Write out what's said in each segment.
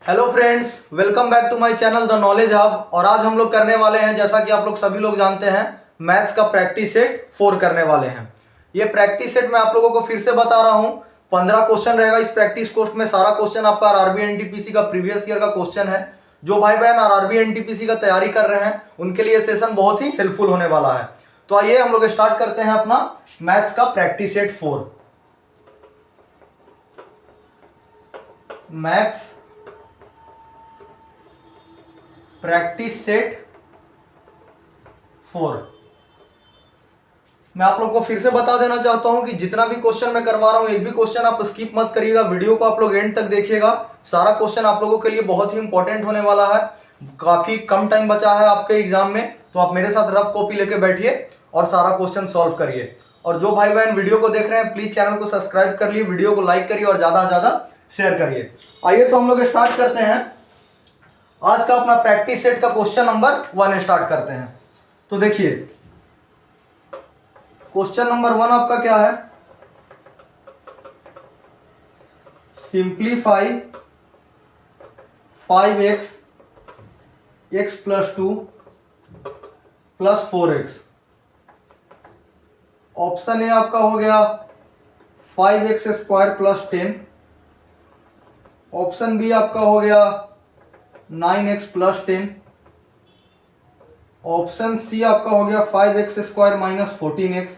Hello friends, welcome back to my channel the knowledge hub. और आज हम लोग करने वाले हैं, जैसा कि आप लोग सभी लोग जानते हैं, मैथ्स का प्रैक्टिस सेट 4 करने वाले हैं। ये प्रैक्टिस सेट मैं आप लोगों को फिर से बता रहा हूं। 15 क्वेश्चन रहेगा इस प्रैक्टिस कोर्स में। सारा क्वेश्चन आपका आरआरबी एनटीपीसी का प्रीवियस ईयर का क्वेश्चन है। जो भाई बहन आरआरबी एनटीपीसी का तैयारी कर रहे हैं उनके लिए सेशन बहुत ही हेल्पफुल होने वाला है। तो आइए हम लोग स्टार्ट करते हैं अपना मैथ्स का practice set 4। Maths practice set 4। मैं आप लोग को फिर से बता देना चाहता हूं कि जितना भी क्वेश्चन मैं करवा रहा हूं, एक भी क्वेश्चन आप स्किप मत करिएगा। वीडियो को आप लोग एंड तक देखिएगा। सारा क्वेश्चन आप लोगों के लिए बहुत ही इंपॉर्टेंट होने वाला है। काफी कम टाइम बचा है आपके एग्जाम में, तो आप मेरे साथ रफ कॉपी लेके बैठिए और सारा क्वेश्चन सॉल्व करिए। और जो भाई बहन वीडियो को देख रहे हैं, प्लीज चैनल को सब्सक्राइब कर लिए, वीडियो को लाइक करिए और ज्यादा से ज्यादा शेयर करिए। आइए तो हम लोग स्टार्ट करते हैं आज का अपना प्रैक्टिस सेट का क्वेश्चन नंबर 1 स्टार्ट करते हैं। तो देखिए, क्वेश्चन नंबर 1 आपका क्या है? Simplify 5x x plus 2 plus 4x। Option A आपका हो गया 5x square plus 10। Option B आपका हो गया 9x प्लस 10। ऑप्शन सी आपका हो गया 5x स्क्वायर माइनस 14x।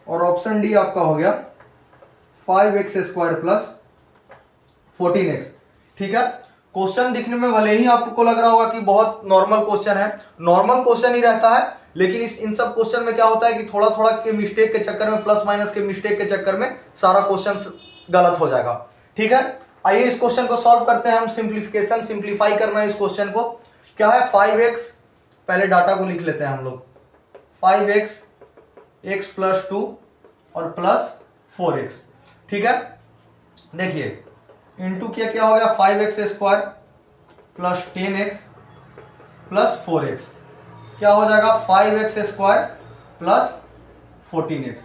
और ऑप्शन डी आपका हो गया 5x स्क्वायर प्लस 14x। ठीक है, क्वेश्चन दिखने में भले ही आपको लग रहा होगा कि बहुत नॉर्मल क्वेश्चन है, नॉर्मल क्वेश्चन ही रहता है, लेकिन इन सब क्वेश्चन में क्या होता है कि थोड़ा थोड़ा के मिस्टेक के चक्कर में, प्लस माइनस के मिस्टेक के चक्कर में सारा क्वेश्चन गलत हो जाएगा। ठीक है, आइए इस क्वेश्चन को सॉल्व करते हैं हम। सिंप्लीफिकेशन, सिंप्लीफाई करना है इस क्वेश्चन को। क्या है? 5x, पहले डाटा को लिख लेते हैं हम लोग। 5x x प्लस 2 और प्लस 4x। ठीक है, देखिए इंटू किया, क्या हो गया 5x square plus 10x plus 4x। क्या हो जाएगा 5x स्क्वायर प्लस 14x।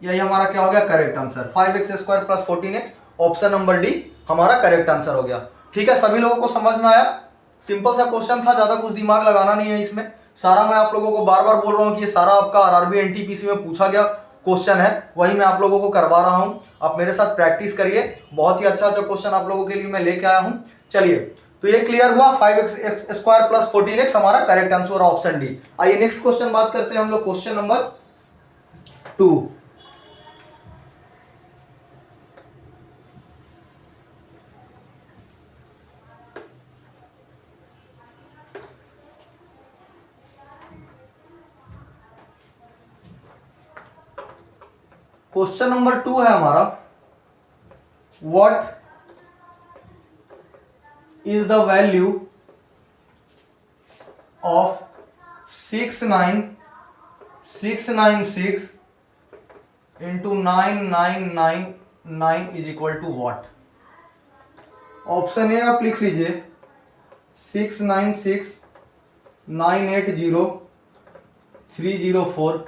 यही हमारा क्या हो गया correct answer. 5x square plus 14x, option number D हमारा करेक्ट आंसर हो गया। ठीक है, सभी लोगों को समझ में आया? सिंपल सा क्वेश्चन था, ज्यादा कुछ दिमाग लगाना नहीं है इसमें। सारा मैं आप लोगों को बार बार बोल रहा हूं कि ये सारा आपका आरआरबी एनटीपीसी में पूछा गया क्वेश्चन है, वही मैं आप लोगों को करवा रहा हूं। आप मेरे साथ प्रैक्टिस करिए, बहुत ही अच्छा अच्छा क्वेश्चन आप लोगों के लिए मैं लेके आया हूं। चलिए, तो ये क्लियर हुआ, 5x स्क्वायर प्लस 14x हमारा करेक्ट आंसर, ऑप्शन डी। आइए नेक्स्ट क्वेश्चन बात करते हैं हम लोग, क्वेश्चन नंबर 2। क्वेश्चन नंबर 2 है हमारा, what is the value of 69696 into 9999 is equal to what? Option A आप लिख लीजिए 696980304।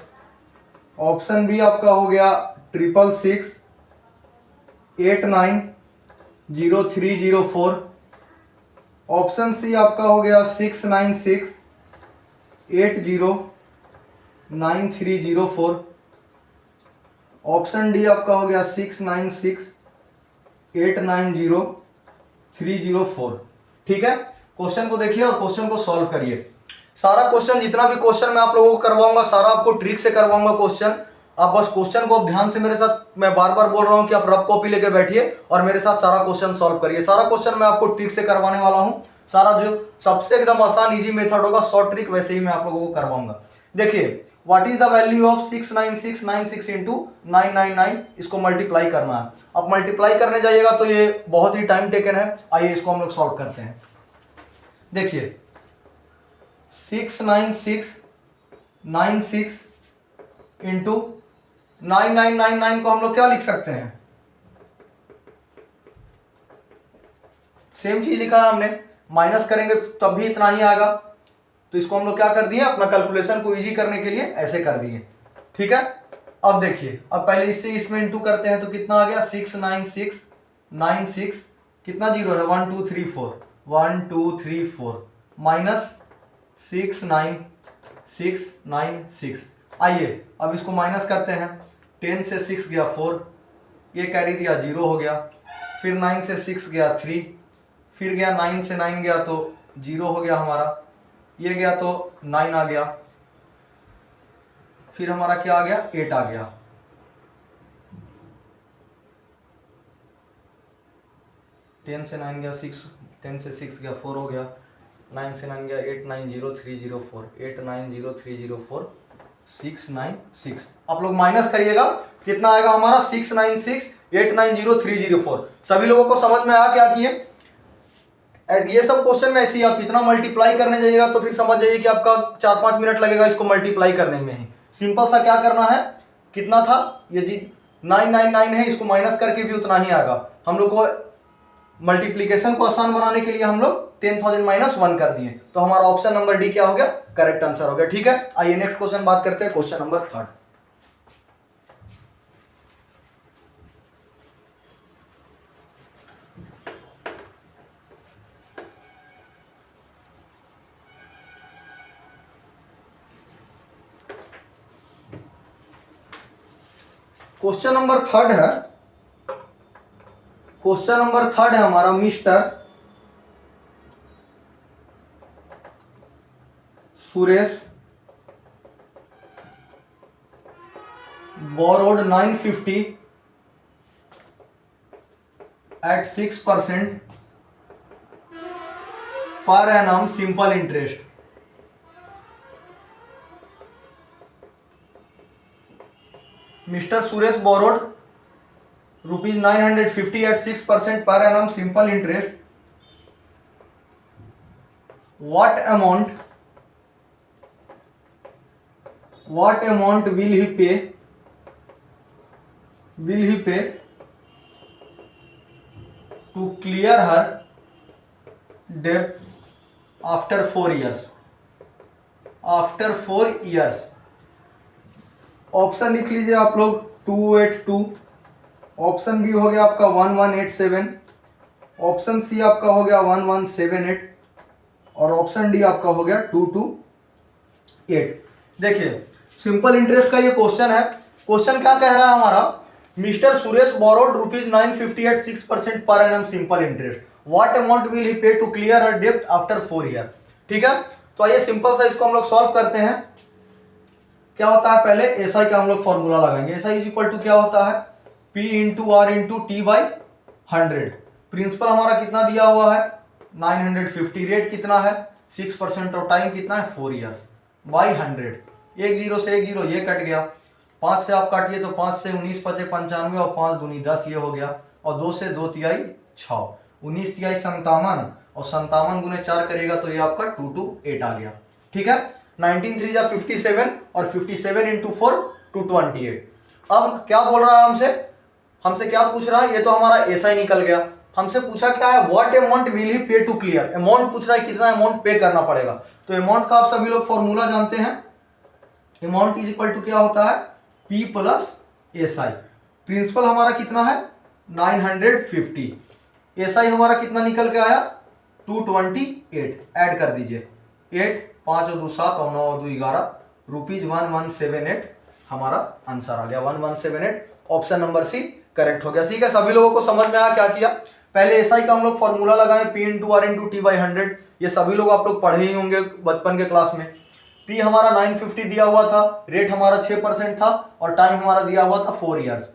ऑप्शन बी आपका हो गया 666890304। ऑप्शन सी आपका हो गया 696809304। ऑप्शन डी आपका हो गया 696890304। ठीक है, क्वेश्चन को देखिए और क्वेश्चन को सॉल्व करिए। सारा क्वेश्चन, जितना भी क्वेश्चन मैं आप लोगों को करवाऊंगा, सारा आपको ट्रिक से करवाऊंगा क्वेश्चन। आप बस क्वेश्चन को ध्यान से मेरे साथ, मैं बार बार बोल रहा हूं कि आप रफ कॉपी लेके बैठिए और मेरे साथ सारा क्वेश्चन सॉल्व करिए। सारा क्वेश्चन मैं आपको ट्रिक से करवाने वाला हूं। सारा जो सबसे एकदम आसान इजी मेथड होगा, शॉर्ट ट्रिक, वैसे ही मैं आप लोगों को करवाऊंगा। देखिए, what is the value of 69696 into 999, इसको मल्टीप्लाई करना है। अब मल्टीप्लाई करने जाइएगा तो ये बहुत ही टाइम टेकन है। आइए इसको हम लोग सॉल्व करते हैं। देखिए 69696 इंटू 9999 को हम लोग क्या लिख सकते हैं? सेम चीज लिखा है हमने, माइनस करेंगे तब भी इतना ही आएगा। तो इसको हम लोग क्या कर दिए, अपना कैलकुलेशन को इजी करने के लिए ऐसे कर दिए। ठीक है, अब देखिए, अब पहले इससे इसमें इंटू करते हैं तो कितना आ गया 69696, कितना जीरो है, 1 2 3 4, 1 2 3 4 माइनस 6 9 6 9 6। आइए अब इसको माइनस करते हैं। 10 से 6 गया 4, ये कैरी दिया 0 हो गया। फिर 9 से 6 गया 3, फिर गया 9 से 9 गया तो 0 हो गया हमारा, ये गया तो 9 आ गया, फिर हमारा क्या आ गया, 8 आ गया। 10 से 9 गया 6, 10 से 6 गया 4 हो गया, 9 से 9 गया 8 9 0 3 0 4, 8 9 0 3 0 4 6 9 6। आप लोग माइनस करिएगा, कितना आएगा हमारा, 6 9 6 8 9 0 3 0 4। सभी लोगों को समझ में आया क्या किए? ये सब क्वेश्चन में ऐसे ही आप इतना मल्टीप्लाई करने जाइएगा तो फिर समझ जाइए कि आपका 4-5 मिनट लगेगा इसको मल्टीप्लाई करने में ही। सिंपल सा क्या करना है, कितना था ये जी 999 है, इसको माइनस करके भी उतना ही आएगा। हम लोग को मल्टीप्लीकेशन को आसान बनाने के लिए हम लोग 10,000 माइनस 1 कर दिए, तो हमारा ऑप्शन नंबर डी क्या हो गया, करेक्ट आंसर हो गया। ठीक है, आइए नेक्स्ट क्वेश्चन बात करते हैं, क्वेश्चन नंबर 3। क्वेश्चन नंबर 3 है, क्वेश्चन नंबर 3 है हमारा, mister Suresh borrowed 950 at 6% per annum simple interest। Mr. Suresh borrowed rupees 950 at 6% per annum simple interest. What amount will he pay to clear her debt after 4 years? After 4 years. Option लिख लीजिए आप लोग 282, option B हो गया आपका 1187, option C आपका हो गया 1178 और ऑप्शन डी आपका हो गया 228। देखिए सिंपल इंटरेस्ट का ये क्वेश्चन है। क्वेश्चन क्या कह रहा है हमारा, mister Suresh borrowed rupees 950 at 6% per annum simple interest, what amount will he pay to clear हर डेब्ट आफ्टर 4 ईयर। ठीक है, तो आइए सिंपल सा इसको हम लोग सॉल्व करते हैं। क्या होता है, पहले एसआई का हम लोग फॉर्मूला लगाएंगे। एसआई इज इक्वल टू क्या होता है, P into R into T by 100। Principal हमारा कितना दिया हुआ है 950, रेट कितना है 6% और टाइम कितना है 4 ईयर्स बाई 100। एक जीरो से एक जीरो ये कट गया, 5 से आप काटिए तो 5 से 19 पचे 95 और 5 दूनी 10 ये हो गया, और 2 से 2 तिहाई 6, 19 तिहाई 57 और 57 गुने 4 करेगा तो ये आपका 228 आ गया। ठीक है, 19 3 जा 57 और 57 इंटू 4 228। अब क्या बोल रहा है हमसे क्या पूछ रहा है, ये तो हमारा एसआई निकल गया। हमसे पूछा क्या है, what amount will he pay to clear, amount पूछ रहा है कितना अमाउंट पे करना पड़ेगा। तो अमाउंट का आप सभी लोग फॉर्मूला जानते हैं, अमाउंट इज इक्वल टू क्या होता है पी प्लस एसआई। प्रिंसिपल हमारा कितना है 950, एसआई हमारा कितना निकल के आया 228, ऐड कर दीजिए 8 5 और 2 7 और 9 और 2 11 रुपीज 1178 हमारा आंसर आ गया 1178। ऑप्शन नंबर सी करेक्ट हो गया। ठीक है, सभी लोगों को समझ में आया क्या किया। पहले एसआई का हम लोग फॉर्मूला लगाए P into R into T by 100, ये सभी लोग आप लोग पढ़े ही होंगे बचपन के क्लास में। पी हमारा 950 दिया हुआ था, रेट हमारा 6% था और टाइम हमारा दिया हुआ था 4 ईयर्स।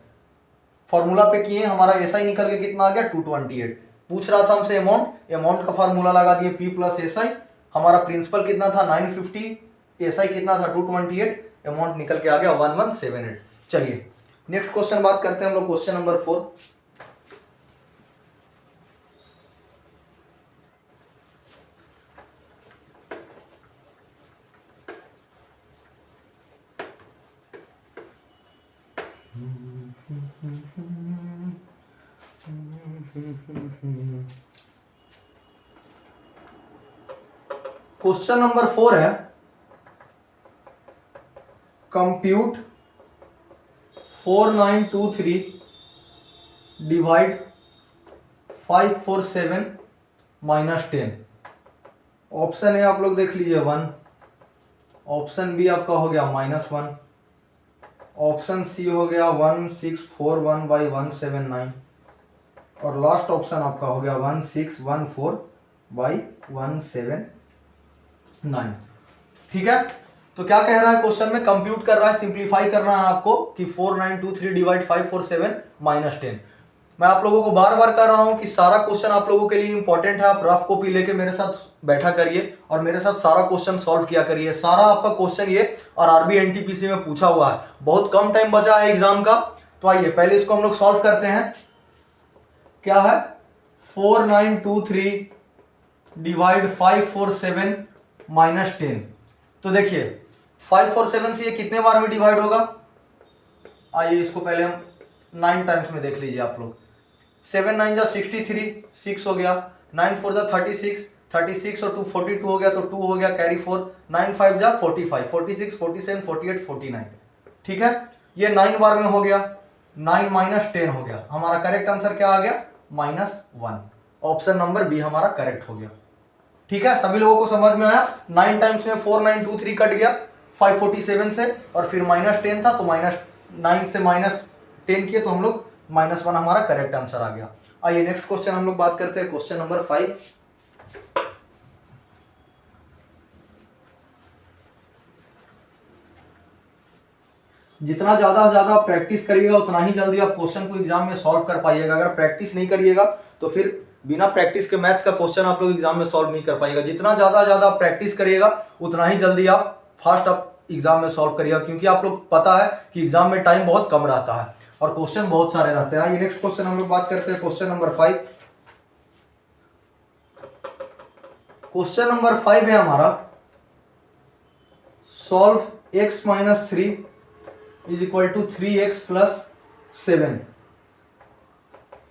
फॉर्मूला पे किए, हमारा एसआई निकल के कितना आ गया 228। पूछ रहा था हमसे अमाउंट, अमाउंट का फॉर्मूला लगा दिए पी प्लस एसआई। हमारा प्रिंसिपल कितना था 950, एसआई कितना था 228, अमाउंट निकल के आ गया 1178। चलिए नेक्स्ट क्वेश्चन बात करते हैं हम लोग, क्वेश्चन नंबर 4। क्वेश्चन नंबर 4 है, compute 4923 divide 547 minus 10। Option A आप लोग देख लीजिए 1, ऑप्शन बी आपका हो गया -1, ऑप्शन सी हो गया 1641 बाई 179 और लास्ट ऑप्शन आपका हो गया 1614 बाई 179। ठीक है, तो क्या कह रहा है क्वेश्चन में, कंप्यूट कर रहा है, सिंप्लीफाई करना है आपको कि 4923 डिवाइड 547 माइनस 10। मैं आप लोगों को बार बार कर रहा हूं कि सारा क्वेश्चन आप लोगों के लिए इंपॉर्टेंट है। आप रफ कॉपी लेके मेरे साथ बैठा करिए और मेरे साथ सारा क्वेश्चन सॉल्व किया करिए। सारा आपका क्वेश्चन ये और आरबी एनटीपीसी में पूछा हुआ है। बहुत कम टाइम बचा है एग्जाम का, तो आइए पहले इसको हम लोग सॉल्व करते हैं। क्या है 4923 डिवाइड 547 माइनस 10। तो देखिए 547 से ये कितने बार में डिवाइड होगा, आइए इसको पहले हम 9 टाइम्स में देख लीजिए आप लोग। 7 9 जा 63, 6 हो गया, 9 4 जा 36, 36 और 2 42 हो गया, तो 2 हो गया, कैरी 4, 9 5 जा 45, 46 47 48 49। ठीक है, ये 9 बार में हो गया, 9 माइनस 10 हो गया। हमारा करेक्ट आंसर क्या आ गया, -1। ऑप्शन नंबर बी हमारा करेक्ट हो गया। ठीक है, सभी लोगों को समझ में आया। 9 टाइम्स में 4923 कट गया 547 से और फिर -10 था, तो -9 से -10 किए तो हम लोग -1 हमारा करेक्ट आंसर आ गया। आइए नेक्स्ट क्वेश्चन हम लोग बात करते हैं, क्वेश्चन नंबर 5। जितना ज्यादा प्रैक्टिस करिएगा उतना ही जल्दी आप क्वेश्चन को एग्जाम में सॉल्व कर पाइएगा। अगर प्रैक्टिस नहीं करिएगा तो फिर बिना प्रैक्टिस के मैथ्स का क्वेश्चन आप लोग एग्जाम में सॉल्व नहीं कर पाएगा। जितना ज्यादा प्रैक्टिस करिएगा उतना ही जल्दी आप फास्ट आप एग्जाम में सॉल्व करिएगा, क्योंकि आप लोग पता है कि एग्जाम में टाइम बहुत कम रहता है और क्वेश्चन बहुत सारे रहते हैं। ये नेक्स्ट क्वेश्चन हम लोग बात करते हैं, क्वेश्चन नंबर 5। क्वेश्चन नंबर 5 है हमारा, solve x minus 3 is equal to 3x plus 7।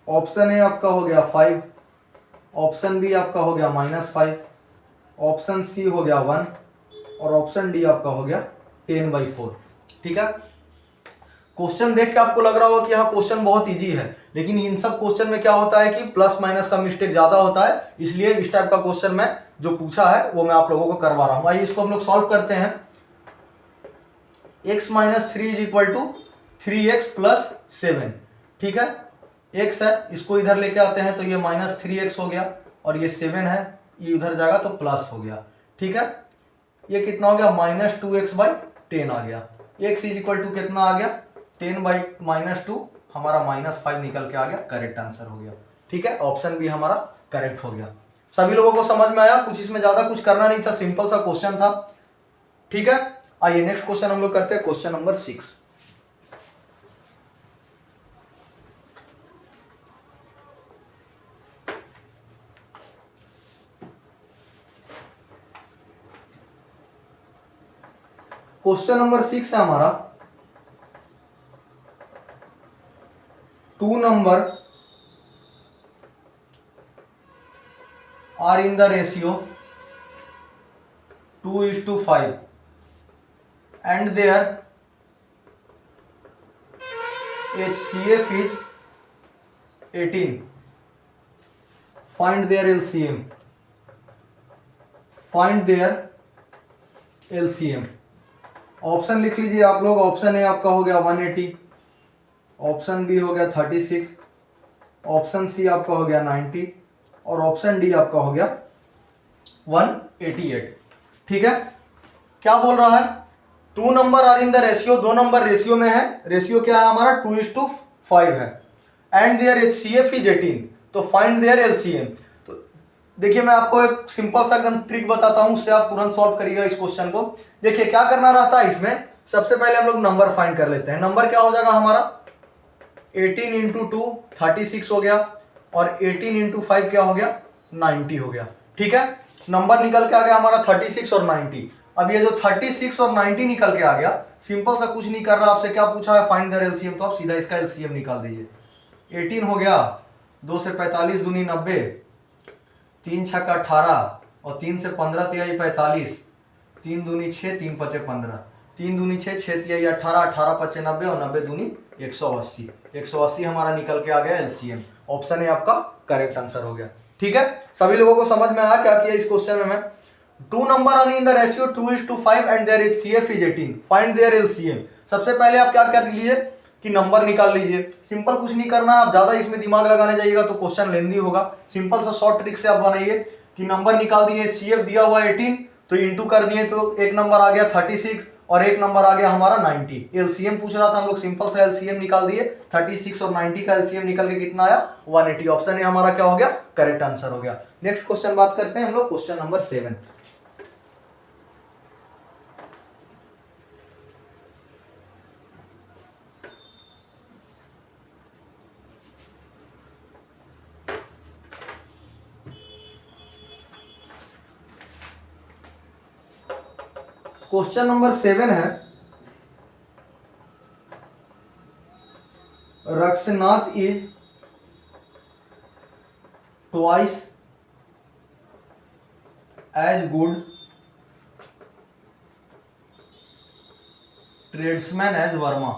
Option A आपका हो गया 5, ऑप्शन बी आपका हो गया -5, ऑप्शन सी हो गया 1 और ऑप्शन डी आपका हो गया 10/4। ठीक है, क्वेश्चन देख के आपको लग रहा होगा कि हाँ क्वेश्चन बहुत इजी है, लेकिन इन सब क्वेश्चन में क्या होता है कि प्लस माइनस का मिस्टेक ज्यादा होता है, इसलिए इस टाइप का क्वेश्चन में जो पूछा है वो मैं आप लोगों को करवा रहा हूं। आइए इसको हम लोग सॉल्व करते हैं। x minus 3 is equal to 3x plus 7। ठीक है, x है, इसको इधर लेके आते हैं तो ये -3x हो गया और ये 7 है, ये उधर जाएगा तो प्लस हो गया। ठीक है, ये कितना हो गया, -2x/10 आ गया। x इज इक्वल टू कितना आ गया, 10/-2, हमारा -5 निकल के आ गया, करेक्ट आंसर हो गया। ठीक है, ऑप्शन बी हमारा करेक्ट हो गया। सभी लोगों को समझ में आया, कुछ इसमें ज्यादा कुछ करना नहीं था, सिंपल सा क्वेश्चन था। ठीक है, आइए नेक्स्ट क्वेश्चन हम लोग करते हैं, क्वेश्चन नंबर 6। क्वेश्चन नंबर 6 है हमारा, 2 number are in the ratio 2:5 and their HCF is 18. Find their LCM. Find their LCM. Option लिख लीजिए आप लोग। ऑप्शन ए आपका हो गया 180, ऑप्शन बी हो गया 36, ऑप्शन सी आपका हो गया 90 और ऑप्शन डी आपका हो गया 188। ठीक है, क्या बोल रहा है, 2 number are in the ratio, 2 number ratio में है। रेशियो क्या है हमारा, 2:5 है। एंड देयर HCF इज 18, तो फाइंड देयर LCM। तो देखिए मैं आपको एक सिंपल सा एकदम ट्रिक बताता हूं, उससे आप तुरंत सॉल्व करिएगा इस क्वेश्चन को। देखिए क्या करना रहता है इसमें, सबसे पहले हम लोग नंबर फाइंड कर लेते हैं। नंबर क्या हो जाएगा हमारा, 18 इंटू 2 36 हो गया और 18 इंटू 5 क्या हो गया, 90 हो गया। ठीक है, नंबर निकल के आ गया हमारा 36 और 90। अब ये जो 36 और 90 निकल के आ गया, सिंपल सा कुछ नहीं कर रहा, आपसे क्या पूछा है, फाइंड देयर LCM, तो आप सीधा इसका LCM निकाल दीजिए। 18 हो गया, 2 से 45 दूनी 90, 3 छक्का 18 और 3 से 15 तिहाई 45, 3 दूनी 6, 3 पचे 15, 3 दूनी 6, 6 तिहाई 18, 18 पचे 90 और 90 दूनी 180। 180 हमारा निकल के आ गया LCM। ऑप्शन ए आपका करेक्ट आंसर हो गया। ठीक है, सभी लोगों को समझ में आया क्या किया इस क्वेश्चन में मैं? 2 number are in the ratio 2:5 and their HCF is 18, find their LCM। सबसे पहले आप क्या कर लीजिए कि नंबर निकाल लीजिए। सिंपल, कुछ नहीं करना, आप ज्यादा इसमें दिमाग लगाने जाइएगा तो क्वेश्चन लेंदी होगा। सिंपल सा शॉर्ट ट्रिक से आप बनाइए कि नंबर निकाल दिए, HCF दिया हुआ 18 तो इंटू कर दिए, तो एक नंबर आ गया 36 और एक नंबर आ गया हमारा 90। LCM पूछ रहा था, हम लोग सिंपल सा LCM निकाल दिए, 36 और 90 का LCM निकल के कितना आया 180। ऑप्शन ए हमारा क्या हो गया? करेक्ट आंसर हो गया। नेक्स्ट क्वेश्चन बात करते हैं हम लोग, क्वेश्चन नंबर 7। क्वेश्चन नंबर 7 है, Rakshanath is twice as good tradesman as Varma.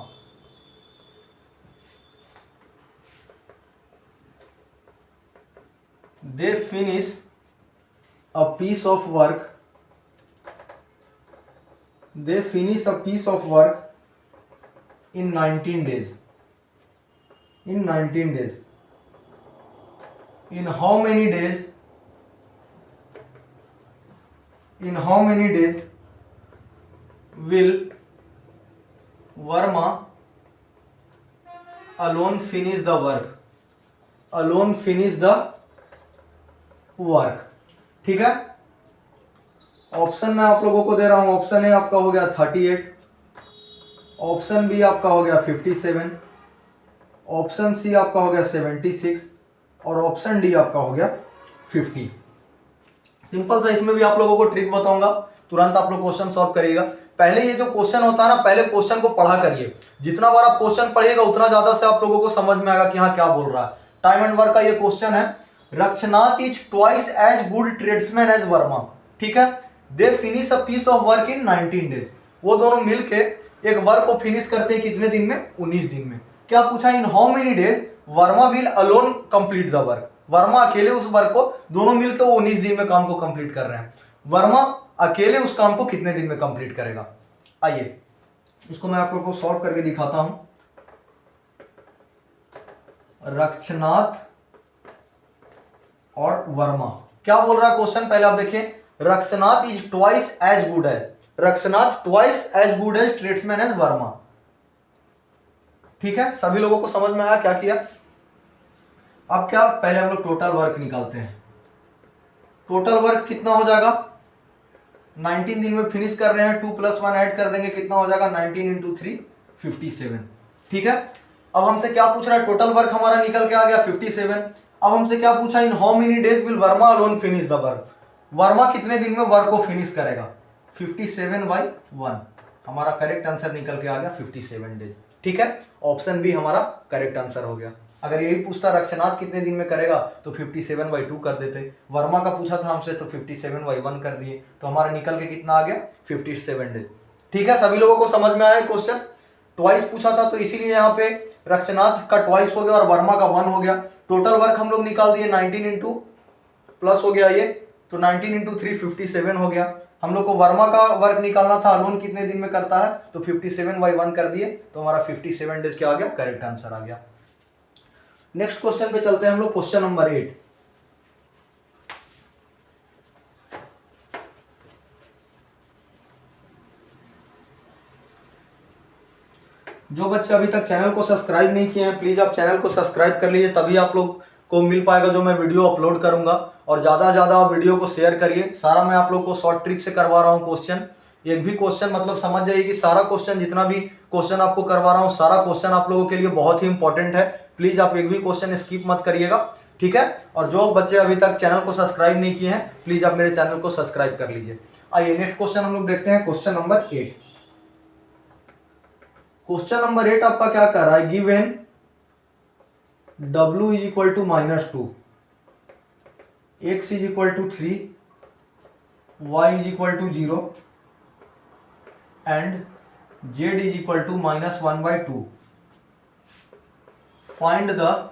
They finish a piece of work they finish a piece of work in 19 days. In 19 days, in how many days will Verma alone finish the work? ठीक है, option मैं आप लोगों को दे रहा हूं। Option A आपका हो गया 38, ऑप्शन बी आपका हो गया 57, ऑप्शन सी आपका हो गया 76 और ऑप्शन डी आपका हो गया 50। सिंपल सा इसमें भी आप लोगों को ट्रिक बताऊंगा, तुरंत आप लोग क्वेश्चन सॉल्व करिएगा। पहले ये जो क्वेश्चन होता है ना, पहले क्वेश्चन को पढ़ा करिए। जितना बार आप क्वेश्चन पढ़िएगा उतना ज्यादा से आप लोगों को समझ में आएगा कि हाँ क्या बोल रहा है। टाइम एंड वर्क का ये क्वेश्चन है, Rakshanath is twice as good tradesman as Varma. ठीक है, they finish a piece of work in 19 days. वो दोनों मिलके एक वर्क को फिनिश करते हैं कितने दिन में? 19 दिन में। क्या पूछा? In how many days Verma will alone complete the work. Verma अकेले उस वर्क को, दोनों मिलकर वो 19 दिन में काम को कंप्लीट कर रहे हैं। वर्मा अकेले उस काम को कितने दिन में कंप्लीट करेगा? आइए इसको मैं आप लोगों को सॉल्व करके दिखाता हूं। रक्षनाथ और वर्मा, क्या बोल रहा है क्वेश्चन? पहले आप देखिए, Rakshanath is twice as good as, Rakshanath twice as good as tradesman as Varma. ठीक है, सभी लोगों को समझ में आया क्या किया? अब क्या, पहले हम लोग टोटल वर्क निकालते हैं। टोटल वर्क कितना हो जाएगा? 19 दिन में फिनिश कर रहे हैं, 2 + 1 ऐड कर देंगे, कितना हो जाएगा? 19 × 3 57। ठीक है, अब हमसे क्या पूछ रहा है? टोटल वर्क हमारा निकल के आ गया 57। अब हमसे क्या पूछा? In how many days will Verma alone finish the work. Verma कितने दिन में वर्क को फिनिश करेगा? 57/1 हमारा करेक्ट आंसर निकल के आ गया 57 डेज। ठीक है, ऑप्शन बी हमारा करेक्ट आंसर हो गया। अगर यही पूछता रक्षनाथ कितने दिन में करेगा तो 57/2 कर देते। वर्मा का पूछा था हमसे तो 57/1 कर दिए, तो हमारा निकल के कितना आ गया? 57 डेज। ठीक है, सभी लोगों को समझ में आया क्वेश्चन? ट्वाइस पूछा था तो इसीलिए यहाँ पे रक्षनाथ का ट्वाइस हो गया और वर्मा का 1 हो गया। टोटल वर्क हम लोग निकाल दिए, 19 इंटू प्लस हो गया ये, तो 19 × 3 57 हो गया। हम लोग को वर्मा का वर्क निकालना था, अलोन कितने दिन में करता है, तो 57/1 कर दिए, तो हमारा 57 डेज क्या आ गया? करेक्ट आंसर आ गया। नेक्स्ट क्वेश्चन पे चलते हैं हम लोग, क्वेश्चन नंबर 8। जो बच्चे अभी तक चैनल को सब्सक्राइब नहीं किए हैं, प्लीज आप चैनल को सब्सक्राइब कर लीजिए, तभी आप लोग को मिल पाएगा जो मैं वीडियो अपलोड करूंगा। और ज़्यादा से ज़्यादा आप वीडियो को शेयर करिए। सारा मैं आप लोग को शॉर्ट ट्रिक से करवा रहा हूँ क्वेश्चन। एक भी क्वेश्चन मतलब समझ जाइए कि सारा क्वेश्चन, जितना भी क्वेश्चन आपको करवा रहा हूँ, सारा क्वेश्चन आप लोगों के लिए बहुत ही इंपॉर्टेंट है। प्लीज़ आप एक भी क्वेश्चन स्किप मत करिएगा। ठीक है, और जो बच्चे अभी तक चैनल को सब्सक्राइब नहीं किए हैं, प्लीज़ आप मेरे चैनल को सब्सक्राइब कर लीजिए। आइए नेक्स्ट क्वेश्चन हम लोग देखते हैं, क्वेश्चन नंबर 8। क्वेश्चन नंबर 8 आपका क्या कर रहा है? Given w is equal to -2, x is equal to 3, y is equal to 0 and z is equal to -1/2। Find the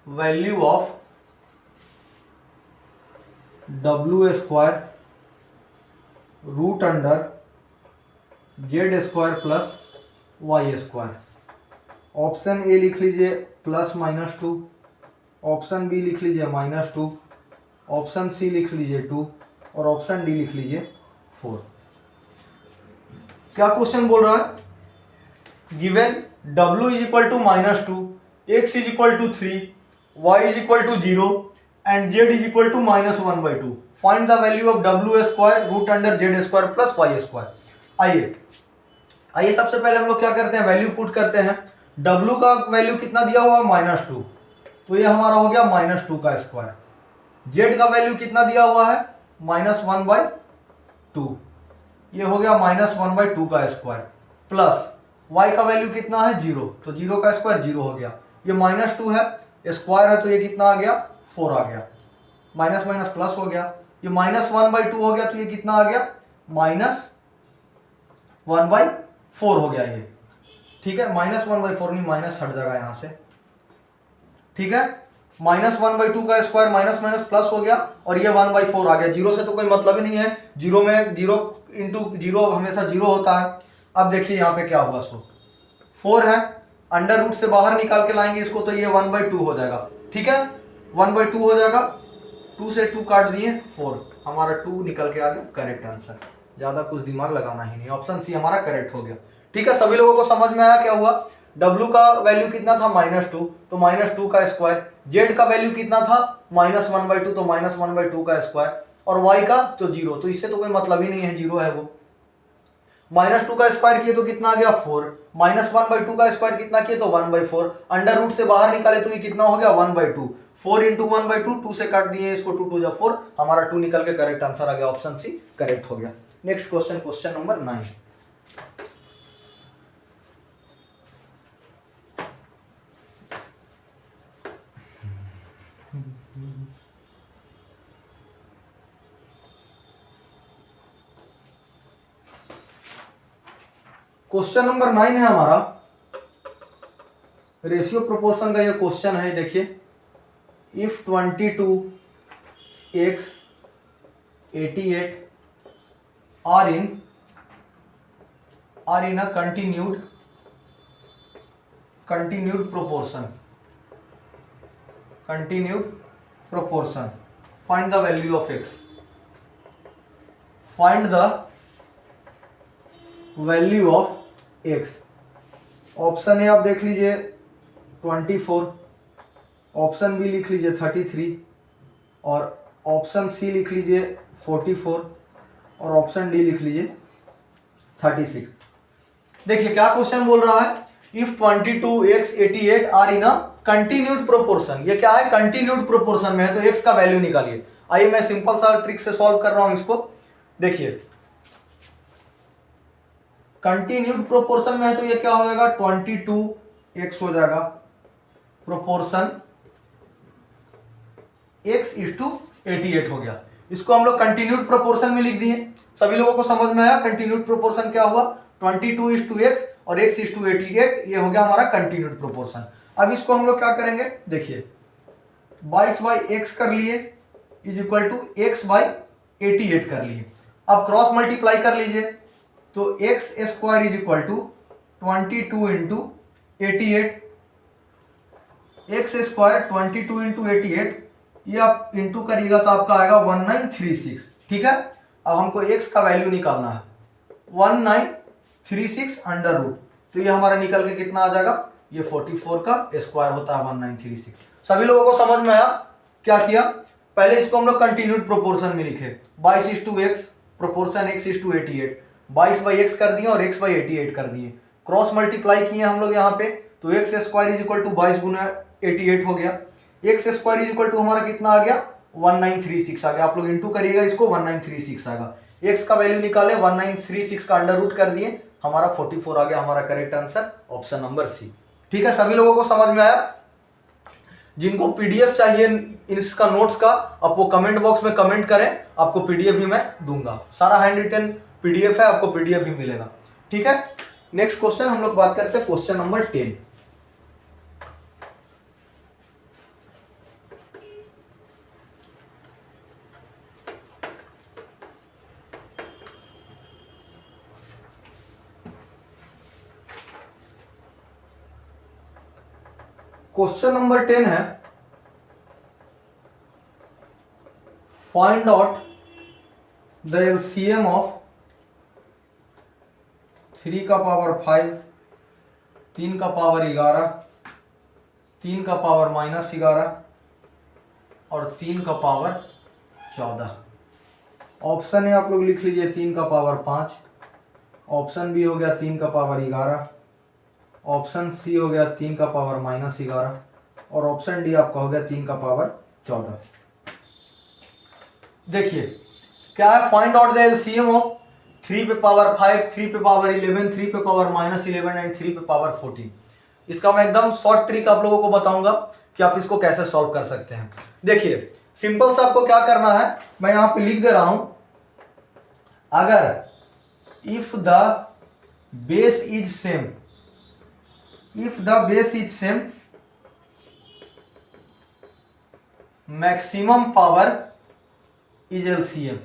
value of W square root under Z square plus Y square. Option A लिख लीजिए +-2, option B लिख लीजिए -2, option C लिख लीजिए 2 और option D लिख लीजिए 4। क्या क्वेश्चन बोल रहा है? Given w is equal to -2, x is equal to 3, y is equal to 0 and z is equal to -1/2। Find the value of w square root under Z square plus Y square. आइए सबसे पहले हम लोग क्या करते हैं, value put करते हैं। w का वैल्यू कितना दिया हुआ -2, तो ये हमारा हो गया -2 का स्क्वायर। z का वैल्यू कितना दिया हुआ है -1/2, ये हो गया -1/2 का स्क्वायर प्लस y का वैल्यू कितना है 0, तो 0 का स्क्वायर 0 हो गया। ये -2 है, स्क्वायर है, तो ये कितना आ गया 4 आ गया, माइनस माइनस प्लस हो गया। ये -1/2 हो गया, तो ये कितना आ गया -1/4 हो गया ये। ठीक है, -1/4 नहीं, माइनस हट जाएगा यहां से। ठीक है, -1/2 का स्क्वायर माइनस माइनस प्लस हो गया और ये 1/4 आ गया। 0 से तो कोई मतलब ही नहीं है, 0 में 0 इंटू 0 हमेशा 0 होता है। अब देखिए यहाँ पे क्या हुआ, सो 4 है, अंडर रूट से बाहर निकाल के लाएंगे इसको, तो ये 1/2 हो जाएगा। ठीक है, 1/2 हो जाएगा, 2 से 2 काट दिए 4, हमारा 2 निकल के आ गया करेक्ट आंसर। ज्यादा कुछ दिमाग लगाना ही नहीं, ऑप्शन सी हमारा करेक्ट हो गया। ठीक है, सभी लोगों को समझ में आया क्या हुआ? W का वैल्यू कितना था -2, तो -2 का स्क्वायर। Z का वैल्यू कितना था -1/2, तो -1/2 का स्क्वायर। और Y का तो 0, तो इससे तो कोई मतलब ही नहीं है, 0 है वो। -2 का स्क्वायर किए तो कितना आ गया 4, -1/2 का स्क्वायर कितना किए तो 1/4, अंडर रूट से बाहर निकाले तो ये कितना हो गया 1/2, 4 इंटू 1/2, 2 से काट दिए इसको, 2 2 जा 4, हमारा 2 निकल के करेक्ट आंसर आ गया, ऑप्शन सी करेक्ट हो गया। Next question, question number 9। Question number 9 है हमारा, रेशियो प्रोपोर्शन का ये क्वेश्चन है। देखिए, if 22x 88 are in a continued proportion, find the value of x, find the value of x। Option A आप देख लीजिए 24, ऑप्शन बी लिख लीजिए 33 और ऑप्शन सी लिख लीजिए 44 और ऑप्शन डी लिख लीजिए 36। देखिए क्या क्वेश्चन बोल रहा है, if 22x 88 are in a continued proportion. ये क्या है, कंटिन्यूड प्रोपोर्शन में है, तो x का वैल्यू निकालिए। आइए मैं सिंपल सा ट्रिक से सॉल्व कर रहा हूं इसको। देखिए कंटिन्यूड प्रोपोर्शन में है, तो ये क्या हो जाएगा 22x हो जाएगा, प्रोपोर्शन x:88 हो गया। इसको हम लोग कंटिन्यूड प्रोपोर्शन में लिख दिए। सभी लोगों को समझ में आया कंटिन्यूड प्रोपोर्शन क्या हुआ, 22:x और x:88, ये हो गया हमारा कंटिन्यूड प्रोपोर्शन। अब इसको हम लोग क्या करेंगे, देखिए 22/x कर लिए इज इक्वल टू x/88 कर लिए। अब क्रॉस मल्टीप्लाई कर लीजिए, तो x² is equal to 22 into 88, x² 22 into 88, ये आप इंटू करिएगा तो आपका आएगा 1936। ठीक है, अब हमको x का वैल्यू निकालना है 1936 अंडर रूट, तो ये हमारा निकल के कितना आ जाएगा, ये 44 का स्क्वायर होता है 1936। सभी लोगों को समझ में आया? क्या किया, पहले इसको हम लोग कंटिन्यूड प्रोपोर्शन में लिखे, 22:x प्रोपोर्शन x:88, 22/x कर दिए और x/88 कर दिए, क्रॉस मल्टीप्लाई किए हम लोग यहाँ पे, तो x² इज इक्वल टू 22 गुना 88 हो गया, x² इज इक्वल टू हमारा कितना आ गया 1936 आ गया। आप लोग इंटू करिएगा इसको, 1936 आएगा। x का वैल्यू निकाले, 1936 का अंडर रूट कर दिए, हमारा 44 आ गया, हमारा correct answer option number C. ठीक है, सभी लोगों को समझ में आया? जिनको पीडीएफ चाहिए इसका नोट्स का, आप वो कमेंट बॉक्स में कमेंट करें, आपको पीडीएफ भी मैं दूंगा। सारा हैंड रिटन पीडीएफ है, आपको पीडीएफ भी मिलेगा। ठीक है, नेक्स्ट क्वेश्चन हम लोग बात करते हैं, क्वेश्चन नंबर 10। क्वेश्चन नंबर 10 है, find out the LCM of 3 का पावर 5, 3 का पावर 11, 3 का पावर -11 और 3 का पावर 14। ऑप्शन ए आप लोग लिख लीजिए 3 का पावर 5, ऑप्शन बी हो गया 3 का पावर 11, ऑप्शन सी हो गया 3 का पावर -11 और ऑप्शन डी आपका हो गया 3 का पावर 14। देखिए क्या है, find out the LCM of 3 पे पावर 5, 3 पे पावर 11, 3 पे पावर -11 एंड 3 पे पावर 14। इसका मैं एकदम शॉर्ट ट्रिक आप लोगों को बताऊंगा कि आप इसको कैसे सॉल्व कर सकते हैं। देखिए सिंपल सा आपको क्या करना है, मैं यहां पे लिख दे रहा हूं, अगर if the base is same, if the base is same maximum power is LCM,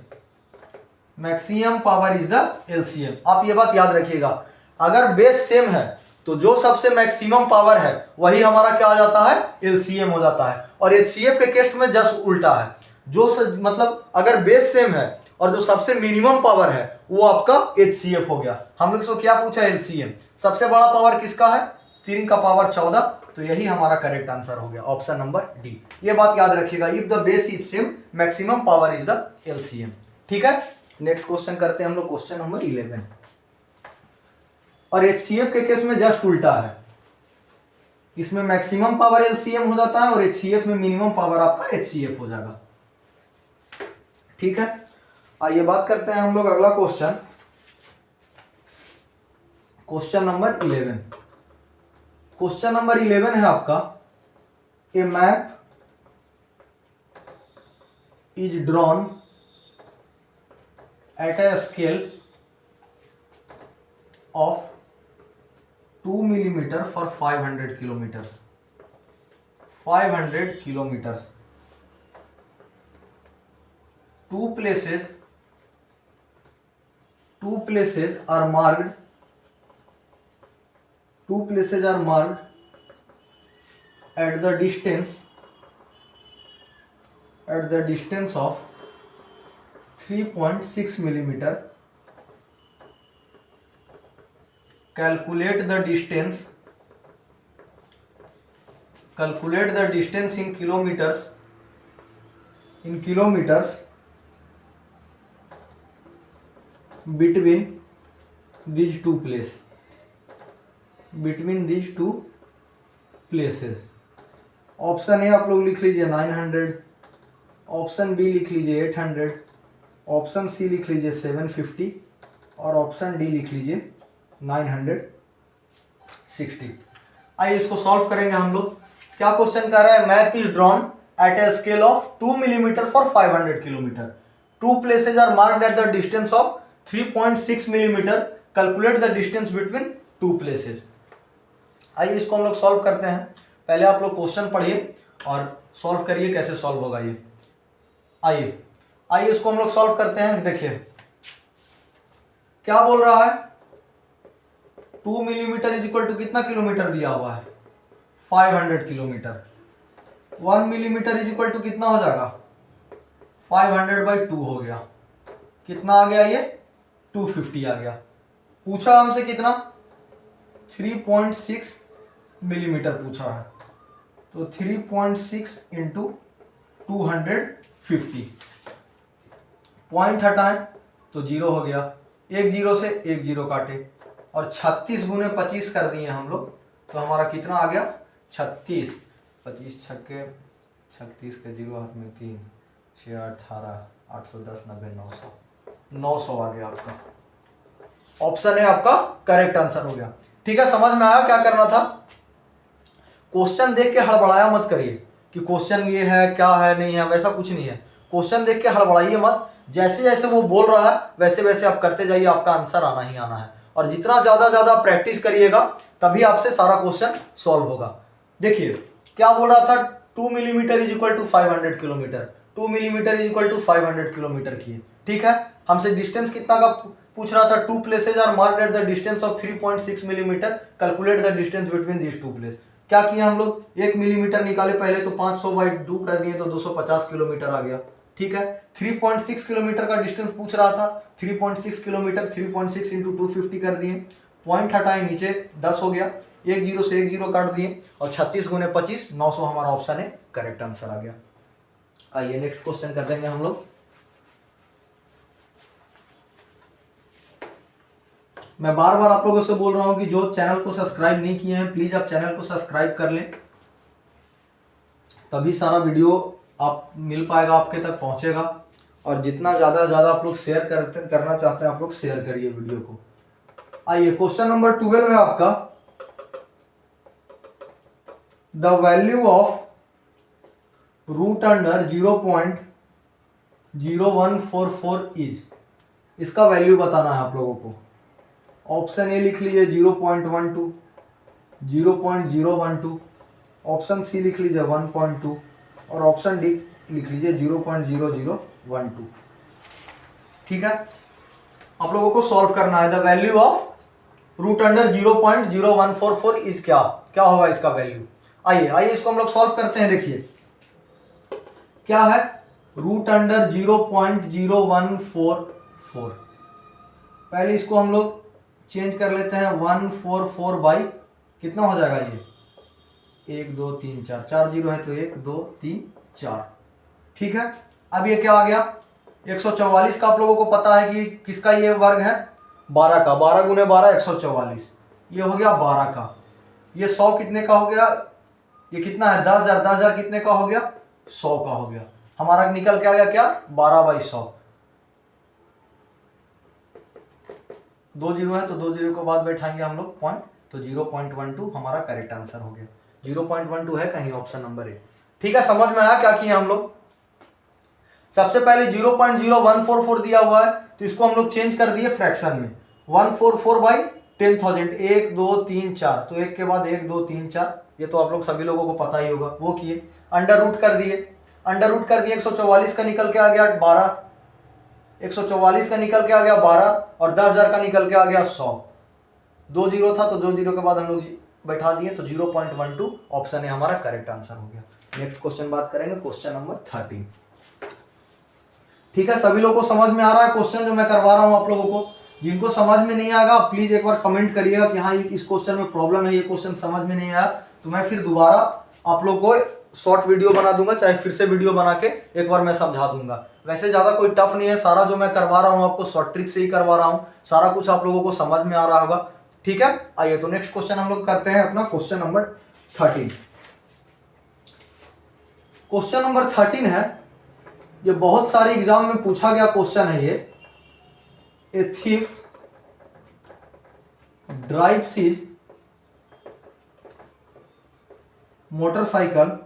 maximum power is the LCM. आप ये बात याद रखिएगा, अगर बेस सेम है तो जो सबसे मैक्सिमम पावर है वही हमारा क्या आ जाता है, एलसीएम हो जाता है। और एचसीएफ के केस में जस्ट उल्टा है, मतलब अगर बेस सेम है और जो सबसे मिनिमम पावर है वो आपका एचसीएफ हो गया। हम लोग से क्या पूछा, एलसीएम। सबसे बड़ा पावर किसका है, 3 का पावर 14, तो यही हमारा करेक्ट आंसर हो गया, ऑप्शन नंबर डी। ये बात याद रखिएगा, if the base is same maximum power is the LCM. ठीक है, नेक्स्ट क्वेश्चन करते हैं हम लोग, क्वेश्चन नंबर 11। और एचसीएफ के केस में जस्ट उल्टा है, इसमें मैक्सिमम पावर एलसीएम हो जाता है और एचसीएफ में मिनिमम पावर आपका एचसीएफ हो जाएगा। ठीक है, आइए बात करते हैं हम लोग अगला question, question number 11। Question number 11 है आपका, a map is drawn at a scale of 2 millimeter for 500 kilometers, 500 kilometers. Two places are marked, two places are marked at the distance of 3.6 millimeter. Calculate the distance in kilometers, between these two places. Option A आप लोग लिख लीजिए 900, option B लिख लीजिए 800, option C लिख लीजिए 750 और option D लिख लीजिए 960। आइए इसको सॉल्व करेंगे हम लोग। क्या क्वेश्चन कर रहा है, map is drawn at a scale of 2 millimeter for 500 kilometre. Two places are marked at the distance of 3.6 millimeter। Calculate the distance between two places. आइए इसको हम लोग सॉल्व करते हैं। पहले आप लोग क्वेश्चन पढ़िए और सॉल्व करिए कैसे सॉल्व होगा ये। आइए इसको हम लोग सॉल्व करते हैं। देखिए क्या बोल रहा है, 2 millimeter इज इक्वल टू कितना किलोमीटर दिया हुआ है, 500 kilometre. 1 millimeter is equal to कितना हो जाएगा, 500/2 हो गया। कितना आ गया ये, 250 आ गया। पूछा हमसे कितना, 3.6 मिलीमीटर पूछा है, तो 3.6 इंटू 250। पॉइंट हटाएं तो 0 हो गया, एक जीरो से एक जीरो काटे और 36 गुने 25 कर दिए हम लोग, तो हमारा कितना आ गया, 36। 25 छक्के 36 के 0 हाथ में 3, 6 18, 810 90 900, 900 आ गया आपका। ऑप्शन है आपका करेक्ट आंसर हो गया। ठीक है, समझ में आया क्या करना था। क्वेश्चन देख के हड़बड़ाया मत करिए कि क्वेश्चन ये है क्या है नहीं है, वैसा कुछ नहीं है। क्वेश्चन देख के हड़बड़ाइए मत, जैसे जैसे वो बोल रहा है वैसे वैसे आप करते जाइए, आपका आंसर आना ही आना है। और जितना ज्यादा प्रैक्टिस करिएगा तभी आपसे सारा क्वेश्चन सॉल्व होगा। देखिए क्या बोल रहा था, 2 millimetre is equal to 500 kilometre, 2 millimetre is equal to 500 kilometre की। ठीक है, हमसे डिस्टेंस कितना का पूछ रहा था, 2 places are marked at the distance of 3.6 millimetre. Calculate the distance between this 2 place. क्या किया हम लोग, 1 मिलीमीटर निकाले पहले, तो 500/2 कर दिए तो 250 किलोमीटर आ गया। ठीक है, 3.6 किलोमीटर का डिस्टेंस पूछ रहा था, 3.6 किलोमीटर 3.6 इंटू 250 कर दिए, पॉइंट हटाए नीचे 10 हो गया, एक जीरो से एक जीरो काट दिए, और 36 गुने 25 900 हमारा ऑप्शन है करेक्ट आंसर आ गया। आइए नेक्स्ट क्वेश्चन कर देंगे हम लोग। मैं बार बार आप लोगों से बोल रहा हूं कि जो चैनल को सब्सक्राइब नहीं किए हैं प्लीज आप चैनल को सब्सक्राइब कर लें, तभी सारा वीडियो आप मिल पाएगा, आपके तक पहुंचेगा। और जितना ज्यादा आप लोग शेयर करना चाहते हैं आप लोग शेयर करिए वीडियो को। आइए क्वेश्चन नंबर 12 है आपका, the value of root under 0.0144 is, इसका वैल्यू बताना है आप लोगों को। ऑप्शन ए लिख लीजिए 0.12, 0.012, ऑप्शन सी लिख लीजिए 1.2 और ऑप्शन डी लिख लीजिए 0.0012। ठीक है, आप लोगों को सॉल्व करना है। The value of root under 0.0144 is क्या क्या होगा इसका वैल्यू। आइए इसको हम लोग सॉल्व करते हैं। देखिए क्या है, रूट अंडर 0.0144, पहले इसको हम लोग चेंज कर लेते हैं, 144 बाई कितना हो जाएगा ये, 1 2 3 4, 4 जीरो है तो 1 2 3 4। ठीक है, अब ये क्या आ गया, 144 का आप लोगों को पता है कि किसका ये वर्ग है, 12 का, 12 गुने 12 144, ये हो गया 12 का। ये 100 कितने का हो गया, ये कितना है 10,000, 10,000 कितने का हो गया 100 का हो गया। हमारा निकल के आ गया क्या, 12/100। 2 जीरो है तो 2 जीरो के बाद बैठाएंगे हम लोग पॉइंट, तो 0.12 हमारा करेक्ट आंसर हो गया। 0.12 है कहीं ऑप्शन नंबर ए। ठीक है, समझ में आया क्या किया हम लोग। सबसे पहले 0.0144 दिया हुआ है तो इसको हम लोग चेंज कर दिए फ्रैक्शन में, 144/10,000, 1 2 3 4, तो एक के बाद 1 2 3 4, ये तो आप लोग सभी लोगों को पता ही होगा, वो किए। अंडर रूट कर दिए, 144 का निकल के आ गया 12, 144 का निकल के आ गया 12 और 10,000 का निकल के आ गया 100। 2 जीरो था तो 2 जीरो के बाद हम लोग बैठा दिए, तो 0.12 ऑप्शन है हमारा करेक्ट आंसर हो गया। नेक्स्ट क्वेश्चन बात करेंगे, क्वेश्चन नंबर 13। ठीक है, सभी लोगों को समझ में आ रहा है क्वेश्चन जो मैं करवा रहा हूं आप लोगों को। जिनको समझ में नहीं आएगा प्लीज एक बार कमेंट करिएगा कि हाँ इस क्वेश्चन में प्रॉब्लम है, ये क्वेश्चन समझ में नहीं आया, तो मैं फिर दोबारा आप लोग को शॉर्ट वीडियो बना दूंगा, चाहे फिर से वीडियो बना के एक बार मैं समझा दूंगा। वैसे ज्यादा कोई टफ नहीं है, सारा जो मैं करवा रहा हूँ आपको शॉर्ट ट्रिक से ही करवा रहा हूँ, सारा कुछ आप लोगों को समझ में आ रहा होगा। ठीक है, आइए तो नेक्स्ट क्वेश्चन हम लोग करते हैं अपना क्वेश्चन नंबर 13। क्वेश्चन नंबर 13 है, ये बहुत सारे एग्जाम में पूछा गया क्वेश्चन है ये। A thief drives his motorcycle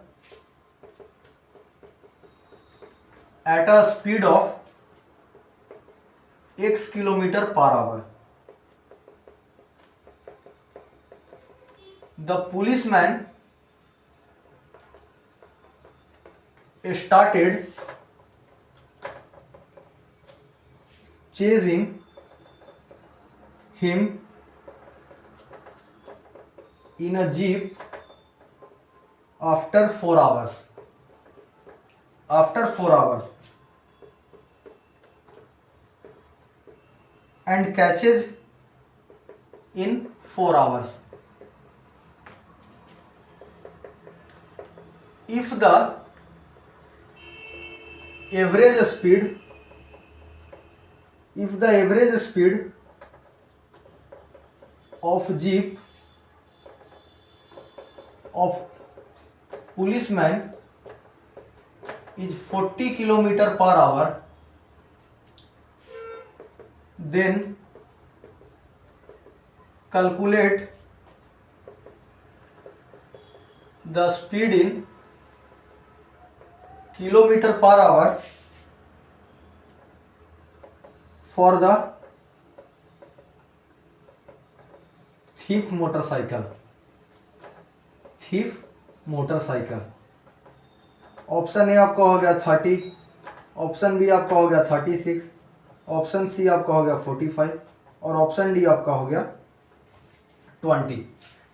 at a speed of x km/h. The policeman started chasing him in a jeep after 4 hours. After 4 hours, and catches in 4 hours. If the average speed of jeep of policeman is 40 km/h, then calculate the speed in km/h for the thief motorcycle. Option A आपका हो गया 30, option B आपका हो गया 36, option C आपका हो गया 45 और ऑप्शन डी आपका हो गया 20।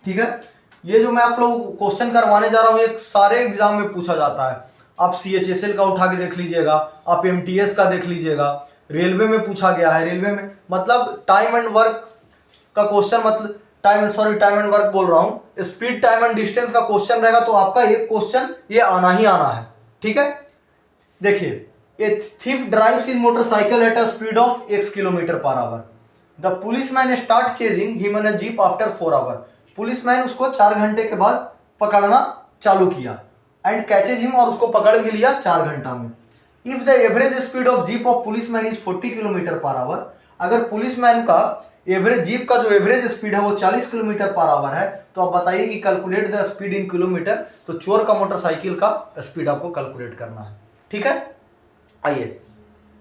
ठीक है, ये जो मैं आप लोगों को क्वेश्चन करवाने जा रहा हूँ ये सारे एग्जाम में पूछा जाता है। आप CHSL का उठा के देख लीजिएगा, आप MTS का देख लीजिएगा, रेलवे में पूछा गया है। रेलवे में मतलब टाइम एंड वर्क का क्वेश्चन, मतलब टाइम एंड वर्क बोल रहा हूँ, स्पीड टाइम एंड डिस्टेंस का क्वेश्चन रहेगा तो आपका ये क्वेश्चन ये आना ही आना है। ठीक है, देखिए, a thief drives his motorcycle at a speed of x kilometre per hour. The policeman start chasing him in a jeep after 4 hour. Policeman उसको 4 घंटे के बाद पकड़ना चालू किया, एंड कैचेज हिम, और उसको पकड़ भी लिया 4 घंटा में। If the average speed of jeep of policeman is 40 kilometre per our, अगर पुलिसमैन का एवरेज जीप का जो एवरेज स्पीड है वो 40 किलोमीटर पर आवर है, तो आप बताइए कि calculate the speed in kilometre. तो चोर का मोटरसाइकिल का स्पीड आपको कैलकुलेट करना है। ठीक है, आइए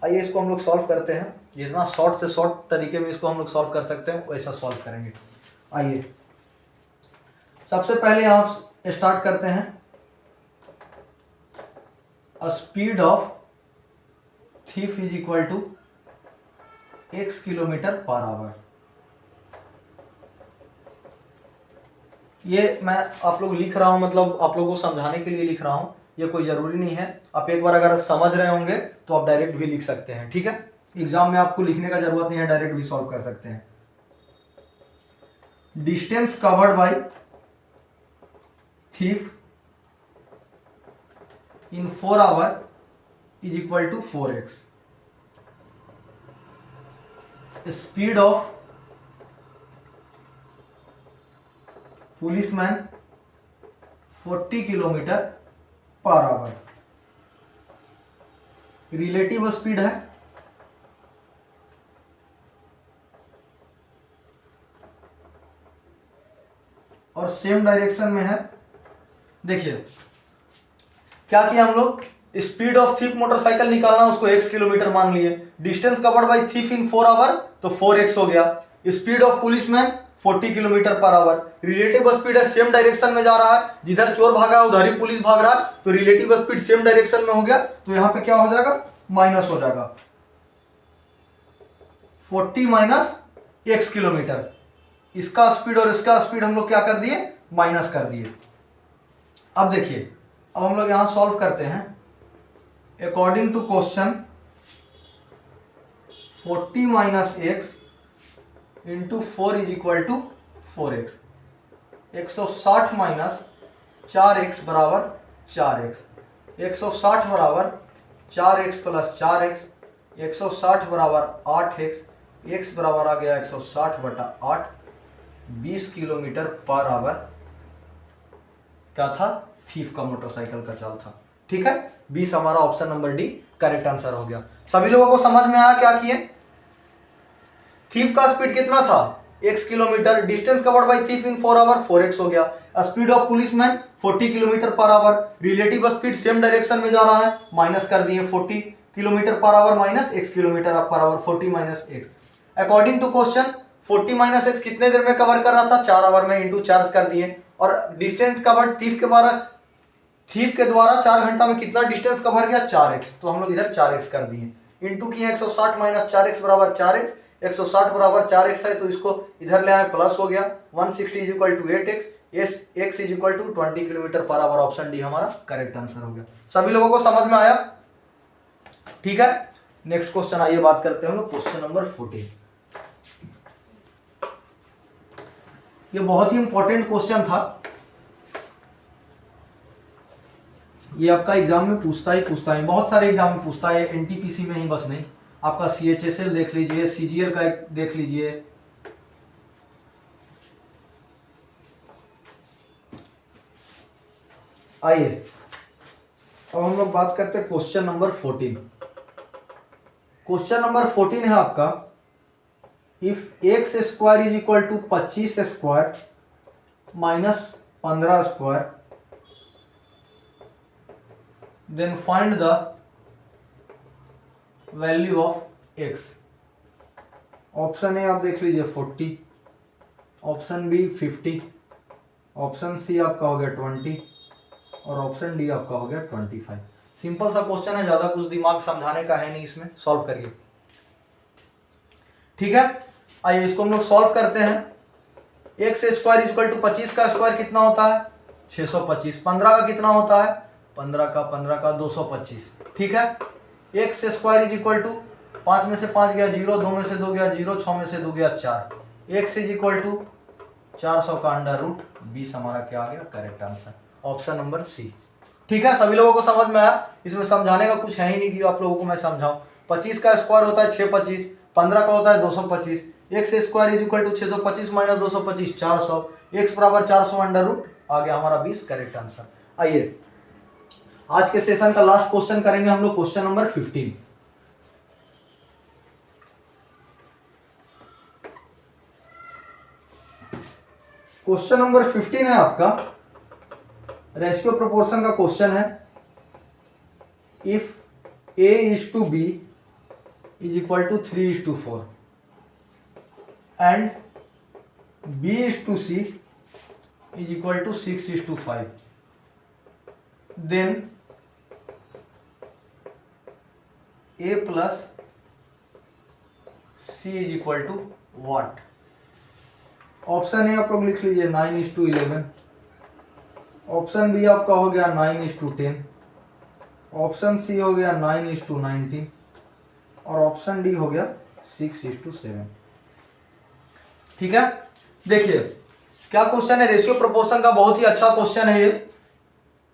आइए इसको हम लोग सॉल्व करते हैं। जितना शॉर्ट से शॉर्ट तरीके में इसको हम लोग सॉल्व कर सकते हैं वैसा सॉल्व करेंगे। आइए सबसे पहले आप स्टार्ट करते हैं, a speed of thief is equal to x kilometre per hour. ये मैं आप लोग लिख रहा हूं, मतलब आप लोगों को समझाने के लिए लिख रहा हूं, ये कोई जरूरी नहीं है। आप एक बार अगर समझ रहे होंगे तो आप डायरेक्ट भी लिख सकते हैं। ठीक है, एग्जाम में आपको लिखने का जरूरत नहीं है, डायरेक्ट भी सॉल्व कर सकते हैं। Distance covered by thief in 4 hour is equal to 4x। Speed of policeman 40 kilometre per hour. Relative speed है, और सेम डायरेक्शन में है। देखिए क्या किया हम लोग, स्पीड ऑफ थीफ मोटरसाइकिल निकालना, उसको x किलोमीटर मान लिए। Distance covered by thief in 4 hour तो 4x हो गया। Speed of policeman 40 kilometre per hour. Relative speed है, सेम डायरेक्शन में जा रहा है, जिधर चोर भागा है उधर ही पुलिस भाग रहा है, तो रिलेटिव स्पीड सेम डायरेक्शन में हो गया, तो यहां पे क्या हो जाएगा, माइनस हो जाएगा। 40 माइनस x किलोमीटर, इसका स्पीड और इसका स्पीड हम लोग क्या कर दिए, माइनस कर दिए। अब देखिए, अब हम लोग यहां सॉल्व करते हैं। According to question 40 minus x into 4 is equal to 4x। 160 minus 4x बराबर 4x। 160 बराबर 4x प्लस 4x। 160 बराबर 8x। x बराबर आ गया 160 बटा 8। 20 किलोमीटर पर आवर क्या था, थीफ का मोटरसाइकिल का चाल था। ठीक है, 20 हमारा option number D correct answer हो गया। सभी लोगों को समझ में आया क्या किए, थीफ का स्पीड कितना था, x kilometre. Distance covered by thief in 4 hour 4x हो गया। Speed of policeman 40 kilometre per hour. Relative speed same direction में जा रहा है, माइनस कर दिए 40 kilometre per hour minus x kilometre per hour, 40 minus x। According to question 40 minus x कितने देर में कवर कर रहा था, 4 आवर में, इंटू 4 कर दिए। और डिस्टेंस कवर्ड थीफ के द्वारा 4 घंटा में कितना डिस्टेंस कवर गया, 4x, तो हम लोग इधर 4x कर दिए। इंटू किए 160 माइनस 4x बराबर 4x। 160 बराबर 4x था तो इसको इधर ले आए, प्लस हो गया। 160 is equal to 8x। x is equal to 20 kilometre per hour. Option D हमारा करेक्ट आंसर हो गया। सभी लोगों को समझ में आया, ठीक है। नेक्स्ट क्वेश्चन आइए बात करते हैं हम लोग, क्वेश्चन नंबर 14। ये बहुत ही इंपॉर्टेंट क्वेश्चन था, ये आपका एग्जाम में पूछता है, बहुत सारे एग्जाम में पूछता है, एनटीपीसी में ही बस नहीं, आपका CHSL देख लीजिए, CGL का एक देख लीजिए। आइए अब हम लोग बात करते हैं क्वेश्चन नंबर 14। क्वेश्चन नंबर 14 है आपका, if x square is equal to 25 square minus 15 square then find the value of x। Option A आप देख लीजिए 40, ऑप्शन बी 50, ऑप्शन सी आपका हो गया 20 और ऑप्शन डी आपका हो गया 25। सिंपल सा क्वेश्चन है, ज्यादा कुछ दिमाग समझाने का है नहीं इसमें, सॉल्व करिए। ठीक है, आइए इसको हम लोग सॉल्व करते हैं। एक्स स्क्वायर इक्वल टू 25 का स्क्वायर कितना होता है 625, 15 का कितना होता है 15 का 225, ठीक है। X square is equal to 5 में से 5 गया 0, 2 में से 2 गया 0, 6 में से 2 गया 4, एक्स इज इक्वल टू 400 का अंडर रूट 20 हमारा क्या आ गया correct answer, option number C. ठीक है, सभी लोगों को समझ में आया, इसमें समझाने का कुछ है ही नहीं कि आप लोगों को मैं समझाऊं। 25 का स्क्वायर होता है 625, 15 का होता है 225, X square is equal to 625 minus 225 400, एक्स बराबर 400 अंडर रूट आ गया हमारा 20 करेक्ट आंसर। आइए आज के सेशन का लास्ट क्वेश्चन करेंगे हम लोग, क्वेश्चन नंबर 15। क्वेश्चन नंबर 15 है आपका, रेशियो प्रोपोर्शन का क्वेश्चन है। If a is to b is equal to 3:4 and b is to c is equal to 6:5, then a plus c is equal to what. Option A आप लोग लिख लीजिए 9:11, option B आपका हो गया 9:10, option C हो गया 9:19 और ऑप्शन डी हो गया 6:7। ठीक है, देखिए क्या क्वेश्चन है, रेशियो प्रोपोर्शन का बहुत ही अच्छा क्वेश्चन है ये।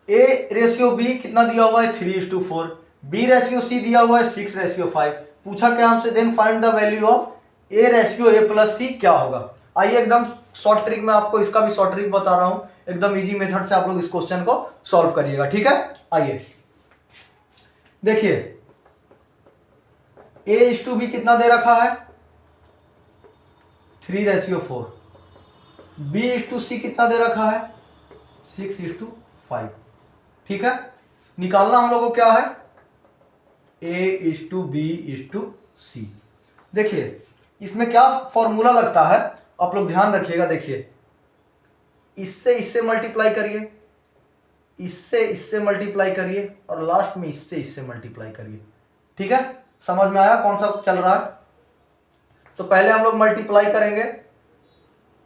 ए रेशियो बी कितना दिया हुआ है 3:4, बी रेशियो सी दिया हुआ है 6:5। पूछा क्या हमसे, then find the value of a ratio a plus c क्या होगा। आइए एकदम शॉर्ट ट्रिक में आपको इसका भी शॉर्ट ट्रिक बता रहा हूं, एकदम इजी मेथड से आप लोग इस क्वेश्चन को सॉल्व करिएगा। ठीक है, आइए देखिए a इज टू बी कितना दे रखा है 3:4, b इज टू सी कितना दे रखा है 6:5। ठीक है, निकालना हम लोग को क्या है a is to b is to c. देखिए इसमें क्या फॉर्मूला लगता है आप लोग ध्यान रखिएगा। देखिए इससे इससे मल्टीप्लाई करिए, इससे इससे मल्टीप्लाई करिए और लास्ट में इससे इससे मल्टीप्लाई करिए। ठीक है, समझ में आया कौन सा चल रहा है। तो पहले हम लोग मल्टीप्लाई करेंगे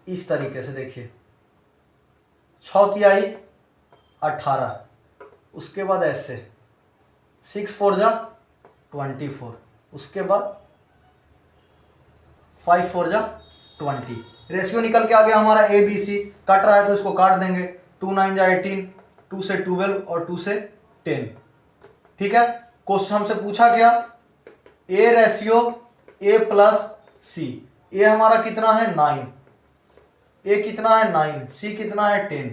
इस तरीके से, देखिए 6 तिहाई 18, उसके बाद ऐसे 6 4 जा 24, उसके बाद 5 4 जा 20। रेशियो निकल के आ गया हमारा ए बी सी, कट रहा है तो इसको काट देंगे, 2 9 जा 18, 2 से 12 और 2 से 10। ठीक है, क्वेश्चन हमसे पूछा क्या ए रेशियो ए प्लस सी, ए हमारा कितना है 9, ए कितना है 9, सी कितना है 10,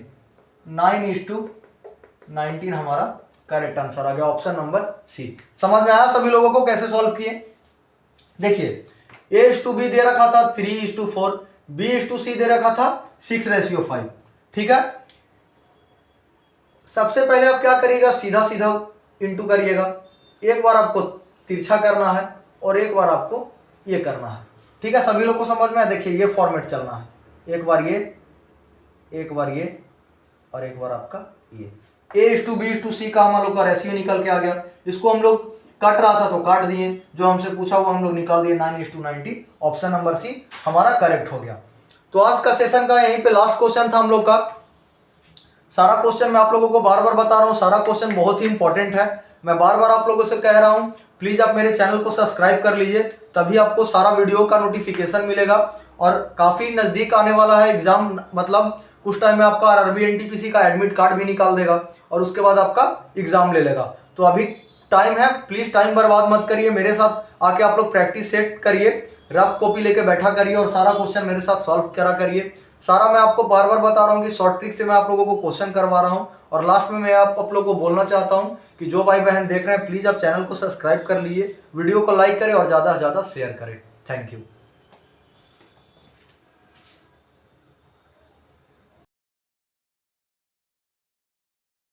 9:19 हमारा करेक्ट आंसर आ गया, ऑप्शन नंबर सी। समझ में आया सभी लोगों को कैसे सॉल्व किए। देखिए a इज टू बी दे रखा था 3:4, b इज टू सी दे रखा था 6:5। ठीक है, सबसे पहले आप क्या करिएगा, सीधा सीधा इंटू करिएगा, एक बार आपको तिरछा करना है और एक बार आपको ये करना है। ठीक है, सभी लोग को समझ में है। देखिए ये फॉर्मेट चलना है, एक बार ये, एक बार ये और एक बार आपका ये। a is to b is to c का हम लोग का रेशियो निकल के आ गया, इसको हम लोग कट रहा था तो काट दिए, जो हमसे पूछा वो हम लोग निकाल दिए 9:90, ऑप्शन नंबर सी हमारा करेक्ट हो गया। तो आज का सेशन का यहीं पे लास्ट क्वेश्चन था हम लोग का। सारा क्वेश्चन मैं आप लोगों को बार बार बता रहा हूँ, सारा क्वेश्चन बहुत ही इंपॉर्टेंट है। मैं बार बार आप लोगों से कह रहा हूँ प्लीज आप मेरे चैनल को सब्सक्राइब कर लीजिए, तभी आपको सारा वीडियो का नोटिफिकेशन मिलेगा। और काफी नजदीक आने वाला है एग्जाम, मतलब कुछ टाइम में आपका आरआरबी एनटीपीसी का एडमिट कार्ड भी निकाल देगा और उसके बाद आपका एग्जाम ले लेगा। तो अभी टाइम है, प्लीज टाइम बर्बाद मत करिए, मेरे साथ आके आप लोग प्रैक्टिस सेट करिए, रफ कॉपी लेके बैठा करिए और सारा क्वेश्चन मेरे साथ सॉल्व करा करिए। सारा मैं आपको बार बार बता रहा हूँ कि शॉर्ट ट्रिक से मैं आप लोगों को क्वेश्चन करवा रहा हूँ। और लास्ट में मैं आप लोगों को बोलना चाहता हूँ कि जो भाई बहन देख रहे हैं प्लीज आप चैनल को सब्सक्राइब कर लीजिए, वीडियो को लाइक करें और ज़्यादा से ज़्यादा शेयर करें। Thank you.